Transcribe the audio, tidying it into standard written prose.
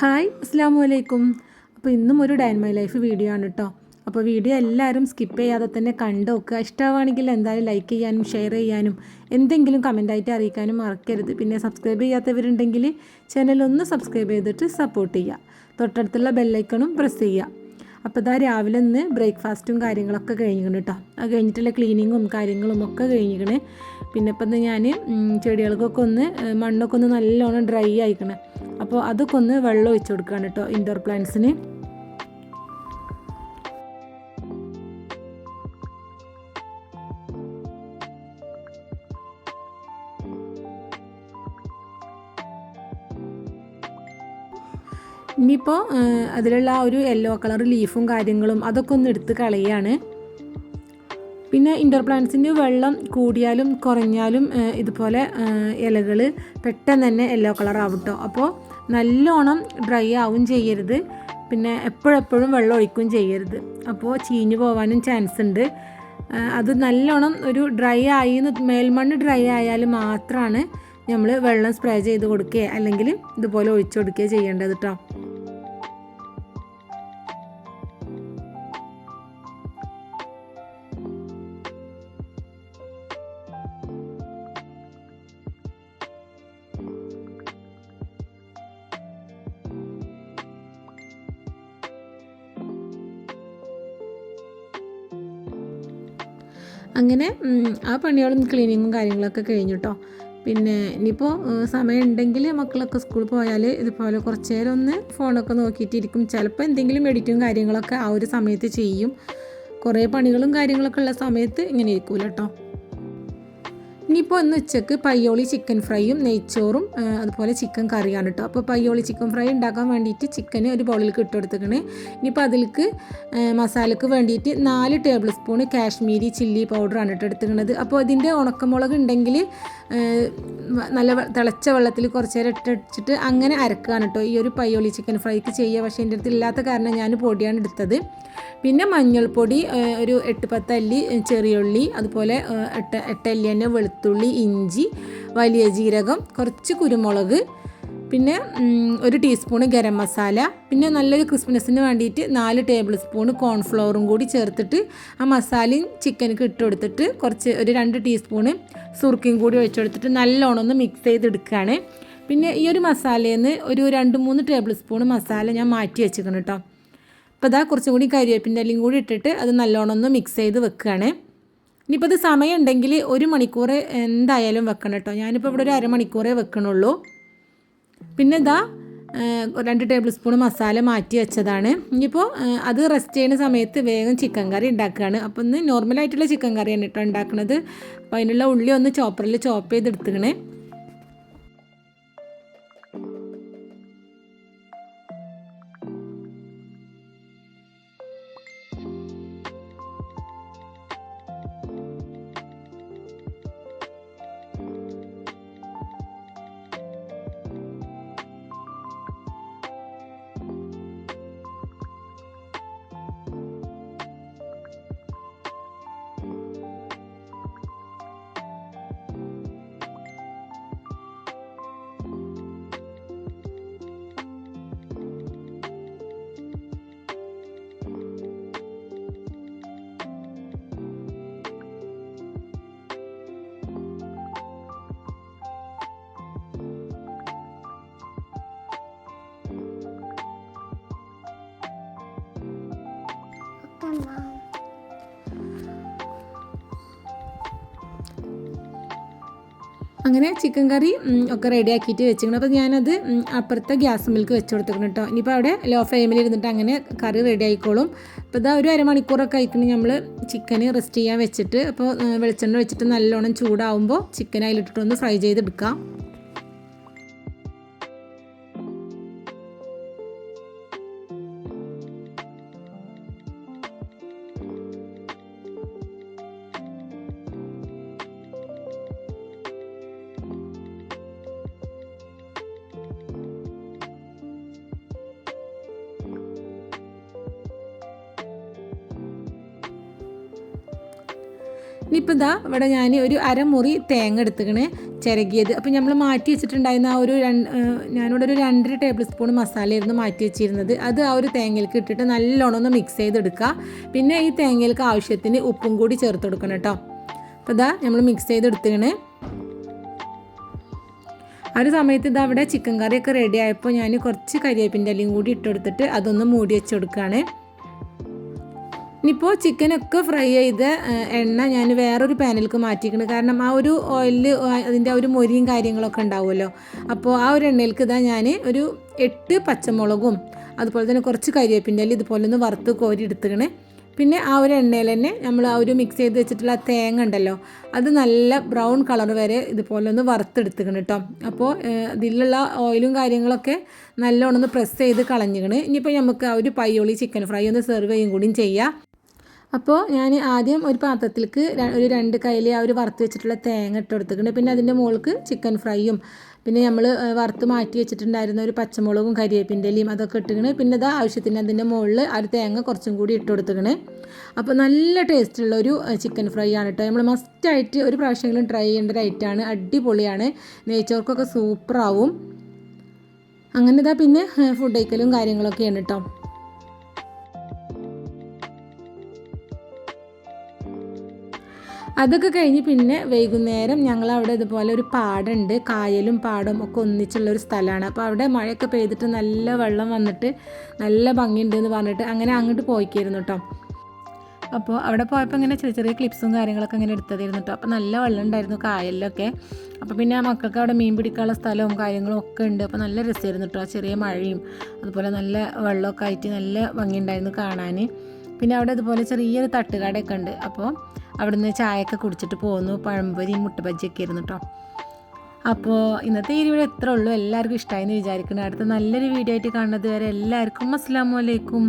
Hi അസ്സാം വലൈക്കും. അപ്പോൾ ഇന്നും ഒരു day in my life video ആണ് കേട്ടോ. അപ്പോൾ വീഡിയോ എല്ലാവരും സ്കിപ്പ് ചെയ്യാതെ തന്നെ കണ്ടു നോക്കുക. ഇഷ്ടമാണെങ്കിൽ എന്തായാലും ലൈക്ക് ചെയ്യാനും ഷെയർ ചെയ്യാനും എന്തെങ്കിലും കമൻറ്റായിട്ട് അറിയിക്കാനും മറക്കരുത്. പിന്നെ സബ്സ്ക്രൈബ് ചെയ്യാത്തവരുണ്ടെങ്കിൽ ചാനലൊന്ന് സബ്സ്ക്രൈബ് ചെയ്തിട്ട് സപ്പോർട്ട് ചെയ്യുക. തൊട്ടടുത്തുള്ള ബെല്ലൈക്കണും പ്രസ് ചെയ്യുക. അപ്പോൾ ഇതാ രാവിലെ ഒന്ന് ബ്രേക്ക്ഫാസ്റ്റും കാര്യങ്ങളൊക്കെ കഴിഞ്ഞിരിക്കണം കേട്ടോ. അത് കഴിഞ്ഞിട്ടുള്ള ക്ലീനിങ്ങും കാര്യങ്ങളും ഒക്കെ കഴിഞ്ഞിരിക്കണേ. പിന്നെ ഇപ്പം ഞാൻ ചെടികൾക്കൊക്കെ ഒന്ന് മണ്ണൊക്കെ ഒന്ന് നല്ലോണം ഡ്രൈ ആയിക്കണേ. അപ്പോൾ അതൊക്കെ ഒന്ന് വെള്ളം ഒഴിച്ച് കൊടുക്കുകയാണ് കേട്ടോ ഇൻഡോർ പ്ലാന്റ്സിന്. ഇനിയിപ്പോൾ അതിലുള്ള ആ ഒരു യെല്ലോ കളർ ലീഫും കാര്യങ്ങളും അതൊക്കെ ഒന്ന് എടുത്ത് കളയുകയാണ്. പിന്നെ ഇൻഡോർ പ്ലാന്റ്സിന് വെള്ളം കൂടിയാലും കുറഞ്ഞാലും ഇതുപോലെ ഇലകൾ പെട്ടെന്ന് തന്നെ യെല്ലോ കളർ ആവും കേട്ടോ. അപ്പോൾ നല്ലോണം ഡ്രൈ ആവും ചെയ്യരുത്. പിന്നെ എപ്പോഴെപ്പോഴും വെള്ളം ഒഴിക്കുകയും ചെയ്യരുത്. അപ്പോൾ ചീഞ്ഞു പോകാനും ചാൻസ് ഉണ്ട്. അത് നല്ലോണം ഒരു ഡ്രൈ ആയി മേൽമണ്ണ് ഡ്രൈ ആയാൽ മാത്രമാണ് നമ്മൾ വെള്ളം സ്പ്രേ ചെയ്ത് കൊടുക്കുകയോ അല്ലെങ്കിൽ ഇതുപോലെ ഒഴിച്ചു കൊടുക്കുകയോ ചെയ്യേണ്ടത് കേട്ടോ. അങ്ങനെ ആ പണികളും ക്ലീനിങ്ങും കാര്യങ്ങളൊക്കെ കഴിഞ്ഞു കേട്ടോ. പിന്നെ ഇനിയിപ്പോൾ സമയം ഉണ്ടെങ്കിൽ മക്കളൊക്കെ സ്കൂളിൽ പോയാൽ ഇതുപോലെ കുറച്ച് നേരം ഒന്ന് ഫോണൊക്കെ നോക്കിയിട്ടിരിക്കും. ചിലപ്പോൾ എന്തെങ്കിലും എഡിറ്റും കാര്യങ്ങളൊക്കെ ആ ഒരു സമയത്ത് ചെയ്യും. കുറേ പണികളും കാര്യങ്ങളൊക്കെ ഉള്ള സമയത്ത് ഇങ്ങനെ ഇരിക്കൂല കേട്ടോ. ഇനിയിപ്പോൾ ഇന്ന് ഉച്ചക്ക് പയ്യോളി ചിക്കൻ ഫ്രൈയും നെയ്ച്ചോറും അതുപോലെ ചിക്കൻ കറിയാണ് കേട്ടോ. അപ്പോൾ പയ്യോളി ചിക്കൻ ഫ്രൈ ഉണ്ടാക്കാൻ വേണ്ടിയിട്ട് ചിക്കന് ഒരു ബൗളിലേക്ക് ഇട്ട് കൊടുത്തേക്കണേ. ഇനിയിപ്പോൾ അതിലേക്ക് മസാലയ്ക്ക് വേണ്ടിയിട്ട് 4 ടേബിൾ സ്പൂൺ കാശ്മീരി ചില്ലി പൗഡറാണ് ഇട്ട് എടുത്തിരിക്കുന്നത്. അപ്പോൾ ഇതിൻ്റെ ഉണക്കമുളക് ഉണ്ടെങ്കിൽ നല്ല തിളച്ച വെള്ളത്തിൽ കുറച്ച് നേരം ഇട്ടടിച്ചിട്ട് അങ്ങനെ അരക്കുകയാണ് കേട്ടോ ഈ ഒരു പയ്യോളി ചിക്കൻ ഫ്രൈക്ക് ചെയ്യുക. പക്ഷേ എൻ്റെ അടുത്ത് ഇല്ലാത്ത കാരണം ഞാൻ പൊടിയാണ് എടുത്തത്. പിന്നെ മഞ്ഞൾപ്പൊടി ഒരു 8-10 അല്ലി ചെറിയുള്ളി, അതുപോലെ 8 അല്ലി തന്നെ വെളുത്തുള്ളി, ഇഞ്ചി, വലിയ ജീരകം, കുറച്ച് കുരുമുളക്, പിന്നെ 1 ടീസ്പൂൺ ഗരം മസാല, പിന്നെ നല്ലൊരു ക്രിസ്പിനെസ്സിന് വേണ്ടിയിട്ട് 4 ടേബിൾ സ്പൂൺ കോൺഫ്ലവറും കൂടി ചേർത്തിട്ട് ആ മസാലയും ചിക്കനക്ക് ഇട്ട് കൊടുത്തിട്ട് ഒരു 2 ടീസ്പൂണ് സുർക്കയും കൂടി ഒഴിച്ചെടുത്തിട്ട് നല്ലോണം ഒന്ന് മിക്സ് ചെയ്തെടുക്കുകയാണ്. പിന്നെ ഈ ഒരു മസാലയിൽ നിന്ന് ഒരു 2-3 ടേബിൾ സ്പൂൺ മസാല ഞാൻ മാറ്റി വെച്ചിരിക്കണം കേട്ടോ. അപ്പോൾ ഇതാ കുറച്ചും കൂടി കരിവേപ്പിൻ്റെ എല്ലാം കൂടി ഇട്ടിട്ട് അത് നല്ലോണം ഒന്ന് മിക്സ് ചെയ്ത് വെക്കുകയാണ്. ഇനിയിപ്പോൾ ഇത് സമയം ഉണ്ടെങ്കിൽ 1 മണിക്കൂർ എന്തായാലും വെക്കണം കേട്ടോ. ഞാനിപ്പോൾ ഇവിടെ ഒരു അരമണിക്കൂറേ വെക്കണുള്ളൂ. പിന്നെ ഇതാ 2 ടേബിൾ സ്പൂൺ മസാല മാറ്റി വെച്ചതാണ്. ഇനിയിപ്പോൾ അത് റെസ്റ്റ് ചെയ്യുന്ന സമയത്ത് വേഗം ചിക്കൻ കറി ഉണ്ടാക്കുകയാണ്. അപ്പോൾ ഇന്ന് നോർമലായിട്ടുള്ള ചിക്കൻ കറിയാണ് കേട്ടോ ഉണ്ടാക്കുന്നത്. അപ്പോൾ അതിനുള്ള ഉള്ളി ഒന്ന് ചോപ്പറിൽ ചോപ്പ് ചെയ്തെടുത്തുക്കണേ. അങ്ങനെ ചിക്കൻ കറി ഒക്കെ റെഡി ആക്കിയിട്ട് വെച്ചിരിക്കണം. അപ്പോൾ ഞാനത് അപ്പുറത്തെ ഗ്യാസ് മിൽക്ക് വെച്ച് കൊടുത്തിരിക്കണം കേട്ടോ. ഇനിയിപ്പോൾ അവിടെ ലോ ഫ്ലെയിമിൽ ഇരുന്നിട്ട് അങ്ങനെ കറി റെഡി ആയിക്കോളും. അപ്പോൾ ഇതാ ഒരു അരമണിക്കൂറൊക്കെ ആയിക്കണം നമ്മൾ ചിക്കന് റെസ്റ്റ് ചെയ്യാൻ വെച്ചിട്ട്. അപ്പോൾ വെളിച്ചെണ്ണ വെച്ചിട്ട് നല്ലോണം ചൂടാവുമ്പോൾ ചിക്കൻ അതിലിട്ടിട്ടൊന്ന് ഫ്രൈ ചെയ്തെടുക്കാം. ഇനിയിപ്പോൾ ഇതാ ഇവിടെ ഞാൻ ഒരു അരമുറി തേങ്ങ എടുത്തുക്കണേ. ചിരകിയത്. അപ്പോൾ നമ്മൾ മാറ്റി വെച്ചിട്ടുണ്ടായിരുന്ന ആ ഒരു ഞാനിവിടെ ഒരു 2 ടേബിൾ സ്പൂൺ മസാലയായിരുന്നു മാറ്റി വെച്ചിരുന്നത്. അത് ആ ഒരു തേങ്ങയിലേക്ക് ഇട്ടിട്ട് നല്ലോണം ഒന്ന് മിക്സ് ചെയ്തെടുക്കുക. പിന്നെ ഈ തേങ്ങയിലേക്ക് ആവശ്യത്തിന് ഉപ്പും കൂടി ചേർത്ത് കൊടുക്കണം കേട്ടോ. അപ്പോൾ ഇതാ നമ്മൾ മിക്സ് ചെയ്തെടുത്തിങ്ങനെ ആ ഒരു സമയത്ത് ഇതാ അവിടെ ചിക്കൻ കറിയൊക്കെ റെഡി ആയപ്പോൾ ഞാൻ കുറച്ച് കരിവേപ്പിൻ്റെ ഇലയും കൂടി ഇട്ടെടുത്തിട്ട് അതൊന്ന് മൂടി വെച്ച് കൊടുക്കുകയാണ്. ഇനിയിപ്പോൾ ചിക്കനൊക്കെ ഫ്രൈ ചെയ്ത എണ്ണ ഞാൻ വേറൊരു പാനിലേക്ക് മാറ്റിയിരിക്കുന്നത്. കാരണം ആ ഒരു ഓയിലിൽ അതിൻ്റെ ആ ഒരു മൊരിയും കാര്യങ്ങളൊക്കെ ഉണ്ടാവുമല്ലോ. അപ്പോൾ ആ ഒരു എണ്ണയിലേക്ക് ഇതാ ഞാൻ ഒരു 8 പച്ചമുളകും അതുപോലെ തന്നെ കുറച്ച് കരിവേപ്പിൻ്റെ ഇല ഇതുപോലെ ഒന്ന് വറുത്ത് കോരി എടുത്തുകണേ. പിന്നെ ആ ഒരു എണ്ണയിൽ തന്നെ നമ്മൾ ആ ഒരു മിക്സ് ചെയ്ത് വെച്ചിട്ടുള്ള തേങ്ങ ഉണ്ടല്ലോ, അത് നല്ല ബ്രൗൺ കളർ വരെ ഇതുപോലെ ഒന്ന് വറുത്തെടുത്തുകണ് കേട്ടോ. അപ്പോൾ ഇതിലുള്ള ഓയിലും കാര്യങ്ങളൊക്കെ നല്ലോണം ഒന്ന് പ്രസ് ചെയ്ത് കളഞ്ഞിക്കണ്. ഇനിയിപ്പോൾ നമുക്ക് ആ ഒരു പയ്യോളി ചിക്കൻ ഫ്രൈ ഒന്ന് സെർവ് ചെയ്യും കൂടിയും ചെയ്യാം. അപ്പോൾ ഞാൻ ആദ്യം ഒരു പാത്രത്തിലേക്ക് ഒരു 2 കയ്യിൽ ആ ഒരു വറുത്ത് വെച്ചിട്ടുള്ള തേങ്ങ ഇട്ട് കൊടുത്തിട്ടുണ്ട്. പിന്നെ അതിൻ്റെ മുകൾക്ക് ചിക്കൻ ഫ്രൈയും പിന്നെ നമ്മൾ വറുത്ത് മാറ്റി വെച്ചിട്ടുണ്ടായിരുന്ന ഒരു പച്ചമുളകും കരിവേപ്പിൻ്റെ ഇലയും അതൊക്കെ ഇട്ടിക്കണ്. പിന്നെ അത് ആവശ്യത്തിന് അതിൻ്റെ മുകളിൽ ആ ഒരു തേങ്ങ കുറച്ചും കൂടി ഇട്ട് കൊടുത്തിക്കണ്. അപ്പോൾ നല്ല ടേസ്റ്റുള്ള ഒരു ചിക്കൻ ഫ്രൈ ആണ് കേട്ടോ. നമ്മൾ മസ്റ്റായിട്ട് ഒരു പ്രാവശ്യമെങ്കിലും ട്രൈ ചെയ്യേണ്ട ഒരു ഐറ്റമാണ്. അടിപൊളിയാണ്. നെയ്ച്ചോർക്കൊക്കെ സൂപ്പറാവും. അങ്ങനെ ഇതാ പിന്നെ ഫുഡ് കഴിക്കലും കാര്യങ്ങളൊക്കെയാണ് കേട്ടോ. അതൊക്കെ കഴിഞ്ഞ് പിന്നെ വൈകുന്നേരം ഞങ്ങളവിടെ ഇതുപോലെ ഒരു പാടമുണ്ട്. കായലും പാടവും ഒക്കെ ഒന്നിച്ചുള്ളൊരു സ്ഥലമാണ്. അപ്പോൾ അവിടെ മഴയൊക്കെ പെയ്തിട്ട് നല്ല വെള്ളം വന്നിട്ട് നല്ല ഭംഗിയുണ്ട് എന്ന് പറഞ്ഞിട്ട് അങ്ങനെ അങ്ങോട്ട് പോയിക്കായിരുന്നു കേട്ടോ. അപ്പോൾ അവിടെ പോയപ്പോൾ ഇങ്ങനെ ചെറിയ ചെറിയ ക്ലിപ്സും കാര്യങ്ങളൊക്കെ ഇങ്ങനെ എടുത്തതായിരുന്നു കേട്ടോ. അപ്പോൾ നല്ല വെള്ളം ഉണ്ടായിരുന്നു കായലിലൊക്കെ. അപ്പോൾ പിന്നെ മക്കൾക്ക് അവിടെ മീൻ പിടിക്കാനുള്ള സ്ഥലവും കാര്യങ്ങളും ഒക്കെ ഉണ്ട്. അപ്പോൾ നല്ല രസമായിരുന്നു കേട്ടോ. ചെറിയ മഴയും അതുപോലെ നല്ല വെള്ളമൊക്കെ ആയിട്ട് നല്ല ഭംഗിയുണ്ടായിരുന്നു കാണാൻ. പിന്നെ അവിടെ ഇതുപോലെ ചെറിയൊരു തട്ടുകടയൊക്കെ ഉണ്ട്. അപ്പോൾ അവിടുന്ന് ചായയൊക്കെ കുടിച്ചിട്ട് പോന്നു. പഴംപൊരിയും മുട്ട ബജിയൊക്കെ ആയിരുന്നു കേട്ടോ. അപ്പോൾ ഇന്നത്തെ ഈ വീഡിയോ എത്ര ഉള്ളൂ. എല്ലാവർക്കും ഇഷ്ടമായി എന്ന് വിചാരിക്കുന്നു. അടുത്ത നല്ലൊരു വീഡിയോ ആയിട്ട് കാണുന്നത് വരെ എല്ലാവർക്കും അസ്സലാമു അലൈക്കും.